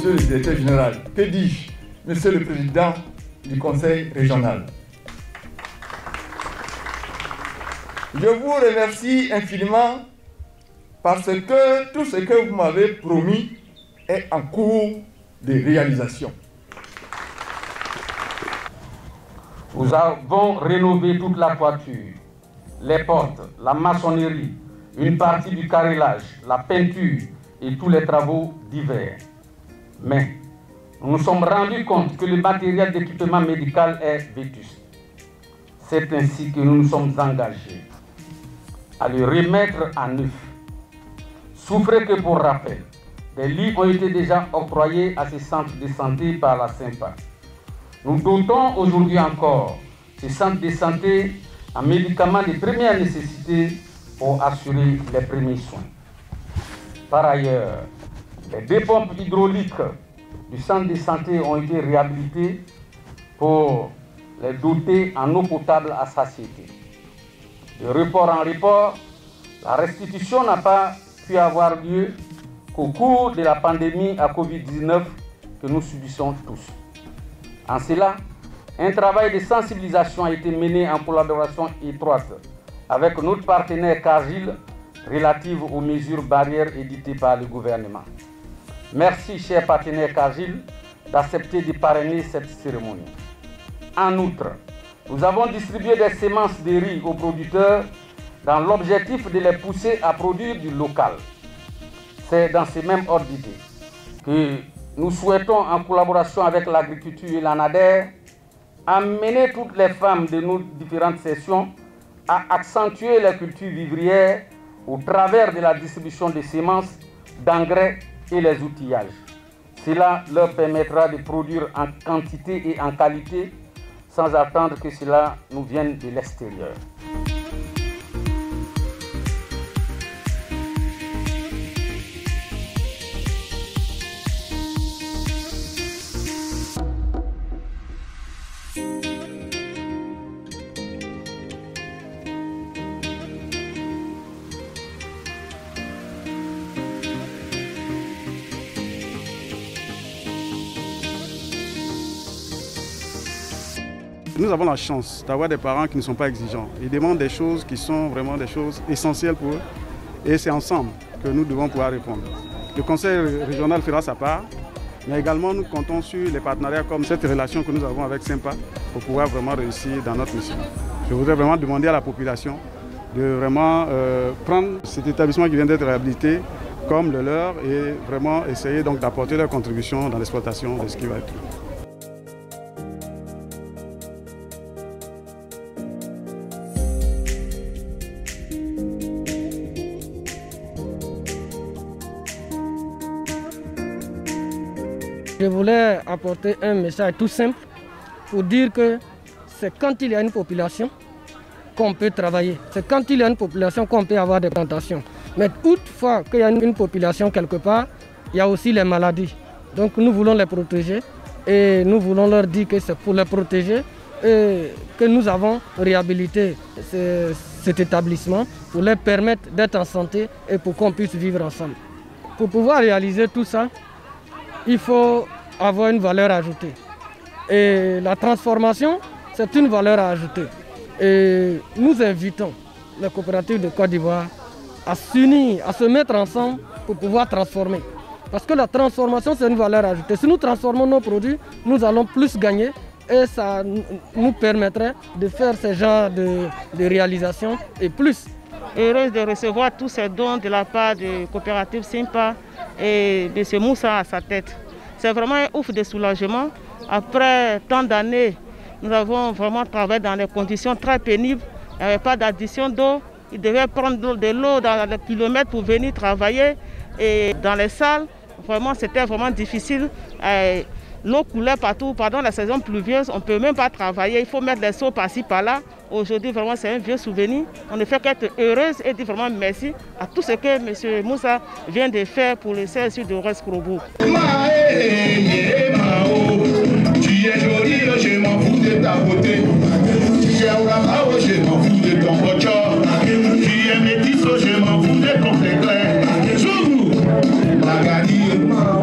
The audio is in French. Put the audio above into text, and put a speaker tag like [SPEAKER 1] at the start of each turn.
[SPEAKER 1] Monsieur le directeur général, que dis-je, Monsieur le président du conseil régional. Je vous remercie infiniment parce que tout ce que vous m'avez promis est en cours de réalisation.
[SPEAKER 2] Nous avons rénové toute la toiture, les portes, la maçonnerie, une partie du carrelage, la peinture et tous les travaux divers. Mais nous nous sommes rendus compte que le matériel d'équipement médical est vétuste. C'est ainsi que nous nous sommes engagés à le remettre à neuf. Souffrez que pour rappel, des lits ont été déjà octroyés à ces centres de santé par la SYNPA. Nous dotons aujourd'hui encore ces centres de santé en médicaments de première nécessité pour assurer les premiers soins. Par ailleurs, les deux pompes hydrauliques du centre de santé ont été réhabilitées pour les doter en eau potable à satiété. De report en report, la restitution n'a pas pu avoir lieu qu'au cours de la pandémie à Covid-19 que nous subissons tous. En cela, un travail de sensibilisation a été mené en collaboration étroite avec notre partenaire CARGIL relative aux mesures barrières éditées par le gouvernement. Merci, cher partenaire CARGIL, d'accepter de parrainer cette cérémonie. En outre, nous avons distribué des semences de riz aux producteurs dans l'objectif de les pousser à produire du local. C'est dans ce même ordre d'idée que nous souhaitons, en collaboration avec l'agriculture et l'ANADER, amener toutes les femmes de nos différentes sessions à accentuer la culture vivrière au travers de la distribution de semences, d'engrais et les outillages. Cela leur permettra de produire en quantité et en qualité sans attendre que cela nous vienne de l'extérieur.
[SPEAKER 3] Nous avons la chance d'avoir des parents qui ne sont pas exigeants. Ils demandent des choses qui sont vraiment des choses essentielles pour eux. Et c'est ensemble que nous devons pouvoir répondre. Le conseil régional fera sa part, mais également nous comptons sur les partenariats comme cette relation que nous avons avec SYNPA pour pouvoir vraiment réussir dans notre mission. Je voudrais vraiment demander à la population de vraiment prendre cet établissement qui vient d'être réhabilité comme le leur et vraiment essayer donc d'apporter leur contribution dans l'exploitation de ce qui va être.
[SPEAKER 4] Je voulais apporter un message tout simple pour dire que c'est quand il y a une population qu'on peut travailler. C'est quand il y a une population qu'on peut avoir des plantations. Mais toutefois qu'il y a une population quelque part, il y a aussi les maladies. Donc nous voulons les protéger et nous voulons leur dire que c'est pour les protéger et que nous avons réhabilité cet établissement pour leur permettre d'être en santé et pour qu'on puisse vivre ensemble. Pour pouvoir réaliser tout ça, il faut avoir une valeur ajoutée. Et la transformation, c'est une valeur ajoutée. Et nous invitons les coopératives de Côte d'Ivoire à s'unir, à se mettre ensemble pour pouvoir transformer. Parce que la transformation, c'est une valeur ajoutée. Si nous transformons nos produits, nous allons plus gagner et ça nous permettrait de faire ce genre de réalisation et plus.
[SPEAKER 5] Heureuse de recevoir tous ces dons de la part de coopérative SYNPA et de M. Moussa à sa tête. C'est vraiment un ouf de soulagement. Après tant d'années, nous avons vraiment travaillé dans des conditions très pénibles. Il n'y avait pas d'addition d'eau. Ils devaient prendre de l'eau dans les kilomètres pour venir travailler. Et dans les salles, vraiment, c'était vraiment difficile. L'eau coulait partout. Pendant la saison pluvieuse, on ne peut même pas travailler. Il faut mettre des seaux par-ci, par-là. Aujourd'hui, vraiment, c'est un vieux souvenir. On ne fait qu'être heureuse et dire vraiment merci à tout ce que M. Moussa vient de faire pour le CSU de Rescrobo.
[SPEAKER 6] Tu es jolie, je m'en fous de ta beauté. Tu es Ouramao, je m'en fous de ton bochor. Tu es métisse, je m'en fous de ton éclair. Joue-nous, la gagne.